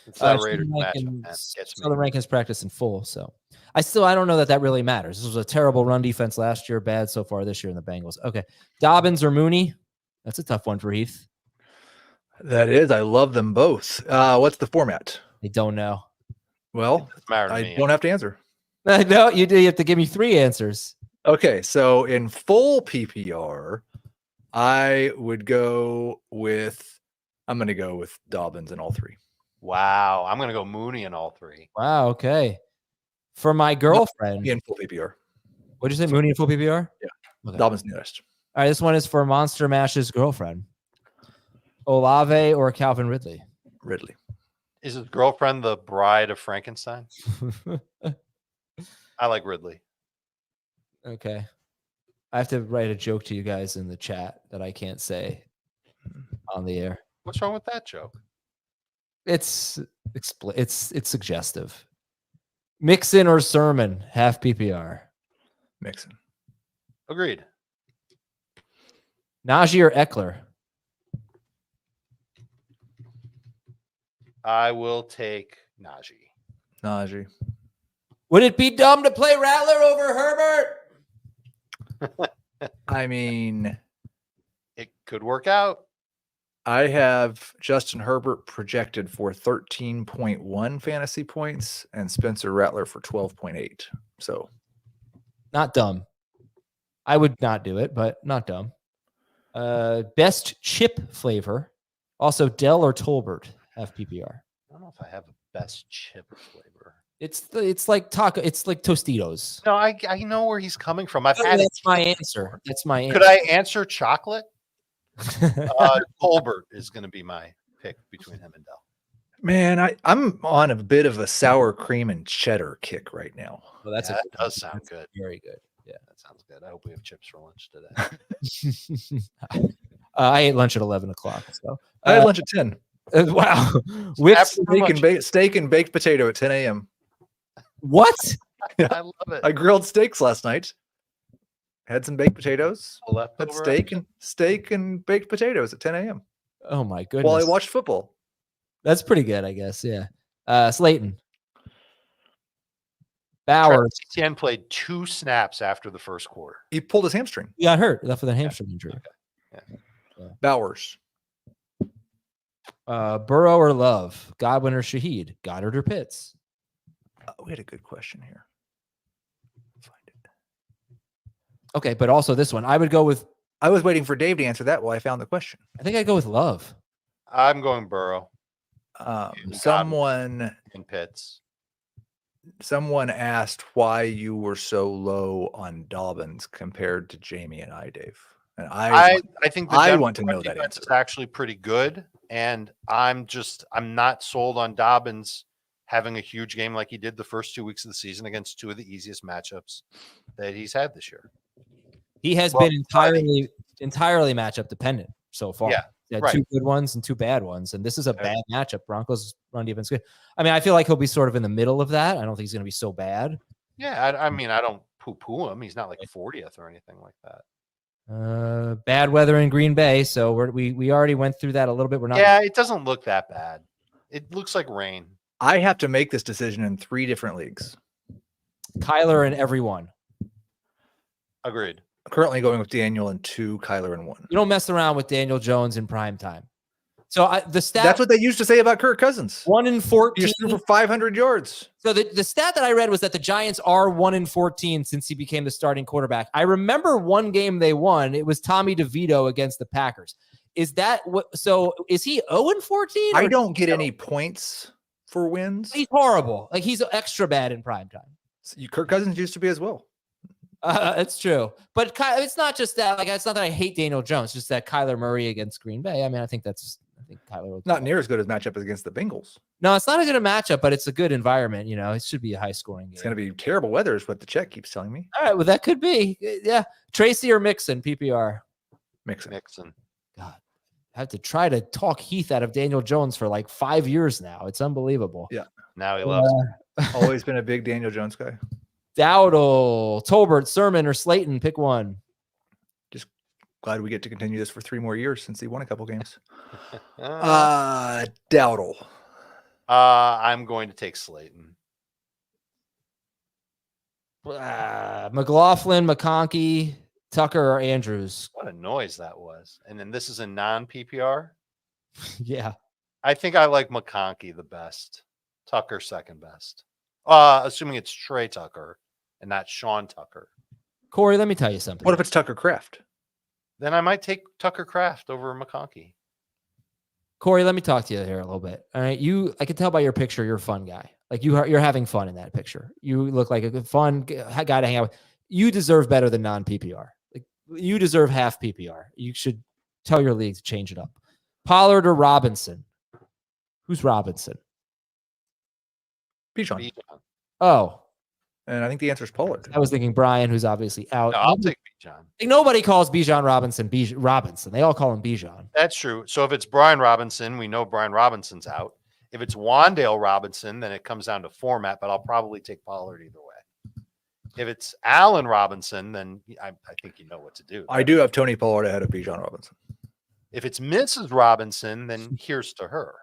It's that Raiders matchup, man. Southern Rankins practice in full, so I don't know that really matters. This was a terrible run defense last year, bad so far this year in the Bengals. Okay, Dobbins or Mooney? That's a tough one for Heath. That is. I love them both. What's the format? I don't know. Well, I don't have to answer. No, you do. You have to give me 3 answers. Okay, so in full PPR, I'm going to go with Dobbins in all 3. Wow, I'm going to go Mooney in all 3. Wow. Okay. For my girlfriend, In full PPR. What'd you say? Mooney in full PPR? Yeah. Okay. Dobbins nearest. All right. This one is for Monster Mash's girlfriend. Olave or Calvin Ridley? Ridley. Is his girlfriend the bride of Frankenstein? I like Ridley. Okay. I have to write a joke to you guys in the chat that I can't say on the air. What's wrong with that joke? It's suggestive. Mixon or Sermon, half PPR. Mixon. Agreed. Najee or Eckler? I will take Najee. Would it be dumb to play Rattler over Herbert? I mean, it could work out. I have Justin Herbert projected for 13.1 fantasy points and Spencer Rattler for 12.8. So not dumb. I would not do it, but not dumb. Best chip flavor. Also Dell or Tolbert have PPR. I don't know if I have a best chip flavor. It's like taco. It's like Tostitos. No, I know where he's coming from. I've had That's my answer. That's my answer. Could I answer chocolate? Tolbert is going to be my pick between him and Dell. Man, I'm on a bit of a sour cream and cheddar kick right now. Well, that does sound good. Very good. Yeah, that sounds good. I hope we have chips for lunch today. I ate lunch at 11 o'clock. So I had lunch at 10. Wow. With steak and baked potato at 10 a.m. What? I love it. I grilled steaks last night. Had some baked potatoes. Had steak and baked potatoes at 10 a.m. Oh my goodness. While I watched football. That's pretty good, I guess. Yeah. Slayton. Bowers. Etienne played 2 snaps after the first quarter. He pulled his hamstring. He got hurt. Left with a hamstring injury. Okay. Yeah. Bowers. Burrow or Love? Godwin or Shaheed? Goddard or Pitts? We had a good question here. Find it. Okay, but also this one. I would go with. I was waiting for Dave to answer that while I found the question. I think I'd go with Love. I'm going Burrow. Someone in Pitts. Someone asked why you were so low on Dobbins compared to Jamie and I, Dave. And I think I want to know that answer. It's actually pretty good, and I'm not sold on Dobbins having a huge game like he did the first 2 weeks of the season against 2 of the easiest matchups that he's had this year. He has been entirely matchup dependent so far. Yeah. He had 2 good ones and 2 bad ones, and this is a bad matchup. Broncos run defense good. I mean, I feel like he'll be sort of in the middle of that. I don't think he's going to be so bad. Yeah, I mean, I don't poo-poo him. He's not like 40th or anything like that. Bad weather in Green Bay, so we already went through that a little bit. We're not. Yeah, it doesn't look that bad. It looks like rain. I have to make this decision in 3 different leagues. Kyler and everyone. Agreed. I'm currently going with Daniel in 2, Kyler in 1. You don't mess around with Daniel Jones in prime time. So the stat. That's what they used to say about Kirk Cousins. 1 in 14. He threw for 500 yards. So the stat that I read was that the Giants are 1 in 14 since he became the starting quarterback. I remember one game they won. It was Tommy DeVito against the Packers. Is that what? So is he 0 in 14? I don't get any points for wins. He's horrible. Like he's extra bad in prime time. Kirk Cousins used to be as well. It's true, but it's not just that. Like it's not that I hate Daniel Jones, just that Kyler Murray against Green Bay. I mean, I think that's think Kyler will do Not well. near as good as matchup as against the Bengals. No, it's not a good matchup, but it's a good environment. You know, it should be a high scoring game. It's going to be terrible weather is what the check keeps telling me. All right, well, that could be. Yeah. Tracy or Mixon, PPR. Mixon. God, I have to try to talk Heath out of Daniel Jones for like 5 years now. It's unbelievable. Yeah. Now he loves it. Always been a big Daniel Jones guy. Dowdle, Tolbert, Sermon, or Slayton. Pick one. Just glad we get to continue this for 3 more years since he won a couple games. Uh, Dowdle. I'm going to take Slayton. McLaughlin, McConkey, Tucker, or Andrews. What a noise that was. And then this is a non-PPR. Yeah. I think I like McConkey the best. Tucker second best. Assuming it's Trey Tucker and not Sean Tucker. Corey, let me tell you something. What if it's Tucker Kraft? Then I might take Tucker Kraft over McConkey. Corey, let me talk to you here a little bit. All right. I can tell by your picture, you're a fun guy. Like you're having fun in that picture. You look like a fun guy to hang out with. You deserve better than non-PPR. Like you deserve half PPR. You should tell your league to change it up. Pollard or Robinson? Who's Robinson? Bijan. Oh. And I think the answer is Pollard. I was thinking Brian, who's obviously out. No, I'll take Bijan. Like nobody calls Bijan Robinson Robinson. They all call him Bijan. That's true. So if it's Brian Robinson, we know Brian Robinson's out. If it's Wandale Robinson, then it comes down to format, but I'll probably take Pollard either way. If it's Allen Robinson, then I think you know what to do. I do have Tony Pollard ahead of Bijan Robinson. If it's Mrs. Robinson, then here's to her.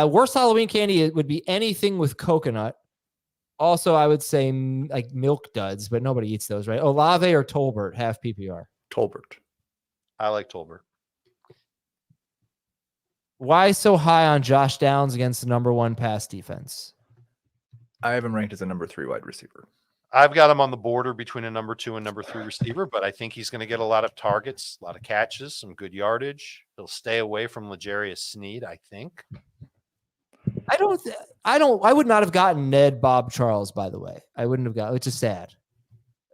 Worst Halloween candy would be anything with coconut. Also, I would say like milk duds, but nobody eats those, right? Olave or Tolbert, half PPR. Tolbert. I like Tolbert. Why so high on Josh Downs against the number 1 pass defense? I have him ranked as a number 3 wide receiver. I've got him on the border between a number 2 and number 3 receiver, but I think he's going to get a lot of targets, a lot of catches, some good yardage. He'll stay away from L'Jarius Sneed, I think. I would not have gotten Ned Bob Charles, by the way. I wouldn't have got, which is sad.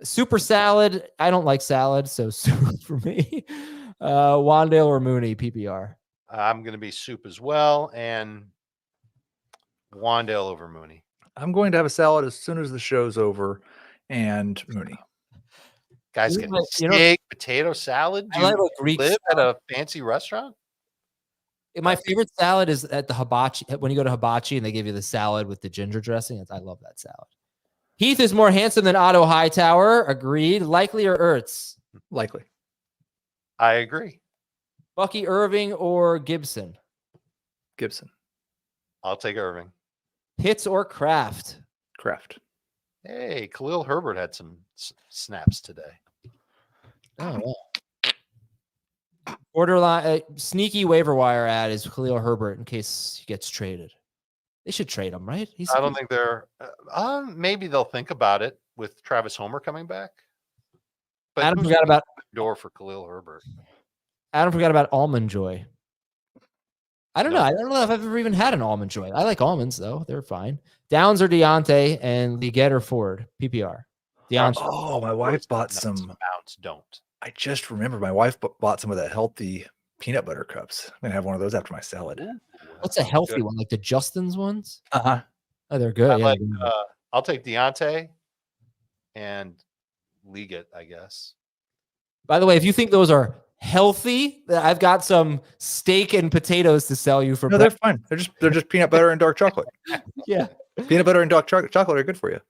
Super salad. I don't like salad, so soup for me. Wandale or Mooney, PPR. I'm going to be soup as well, and Wandale over Mooney. I'm going to have a salad as soon as the show's over, and Mooney. Guys get steak, potato salad. Do you Greek live salad. at a fancy restaurant? My favorite salad is at the hibachi. When you go to hibachi and they give you the salad with the ginger dressing, I love that salad. Heath is more handsome than Otto Hightower. Agreed. Likely or Ertz? Likely. I agree. Bucky Irving or Gibson? Gibson. I'll take Irving. Pitts or Kraft? Kraft. Hey, Khalil Herbert had some snaps today. Oh, wow. Borderline sneaky waiver wire ad is Khalil Herbert in case he gets traded. They should trade him, right? I don't think they're. Maybe they'll think about it with Travis Homer coming back. But Adam forgot about door for Khalil Herbert. Adam forgot about Almond Joy. I don't know. I don't know if I've ever even had an Almond Joy. I like almonds though; they're fine. Downs or Deontay, and Leggett or Ford, PPR. Deontay. Oh, my wife bought some. Bounce don't. I just remember my wife bought some of the healthy peanut butter cups. I'm gonna have one of those after my salad. What's a healthy one? Like the Justin's ones? Uh-huh. Oh, they're good. I'll take Deontay and Leggett, I guess. By the way, if you think those are healthy, I've got some steak and potatoes to sell you for. No, they're fine. They're just peanut butter and dark chocolate. Yeah, peanut butter and dark chocolate are good for you.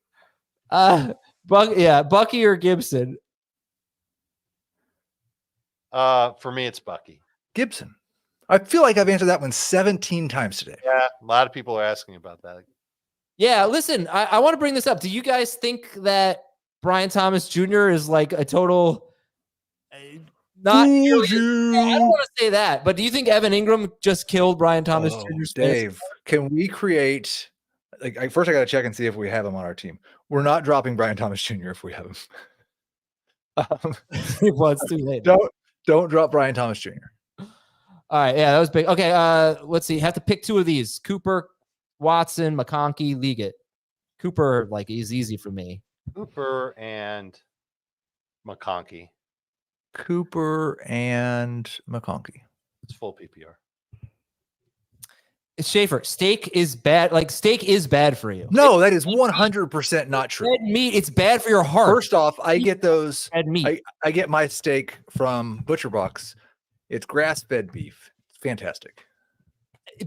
Bucky or Gibson. For me, it's Bucky. Gibson. I feel like I've answered that one 17 times today. Yeah, a lot of people are asking about that. Yeah, listen, I want to bring this up. Do you guys think that Brian Thomas Jr. is like a total not nearly, I don't want to say that, but do you think Evan Ingram just killed Brian Thomas Jr.? Dave, can we create first I got to check and see if we have him on our team. We're not dropping Brian Thomas Jr. if we have him. Well, it's too late. Don't drop Brian Thomas Jr. All right, yeah, that was big. Okay, let's see. Have to pick two of these: Cooper, Watson, McConkey, Leggett. Cooper, is easy for me. Cooper and McConkey. Cooper and McConkey. It's full PPR. Schaefer, steak is bad. Like steak is bad for you. No, that is 100% not true. Red meat, it's bad for your heart. First off, I get those. Red meat. I get my steak from Butcher Box. It's grass-fed beef. It's fantastic.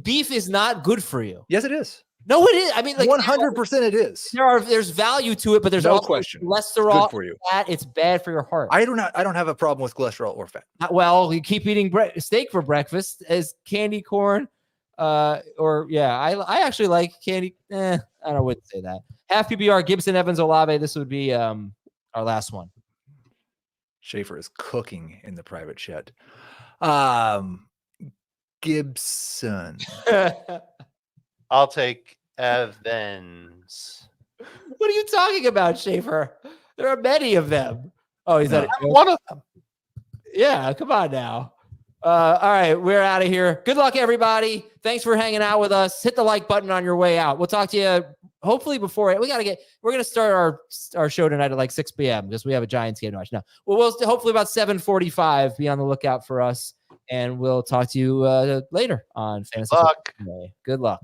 Beef is not good for you. Yes, it is. No, it is. I mean, like 100% it is. there's value to it, but there's No also question. cholesterol. Good for you. Fat. It's bad for your heart. I don't have a problem with cholesterol or fat. Well, you keep eating steak for breakfast as candy corn. I actually like candy. I wouldn't say that. Half PPR, Gibson, Evans, Olave. This would be our last one. Schaefer is cooking in the private chat. Gibson. I'll take Evans. What are you talking about, Schaefer? There are many of them. Oh, he's No. that One of them. Yeah, come on now. All right, we're out of here. Good luck, everybody. Thanks for hanging out with us. Hit the like button on your way out. We'll talk to you hopefully before we're gonna start our show tonight at like 6 p.m. because we have a Giants game to watch now. Well, we'll hopefully about 7:45. Be on the lookout for us, and we'll talk to you later on Fantasy. Luck. Good luck.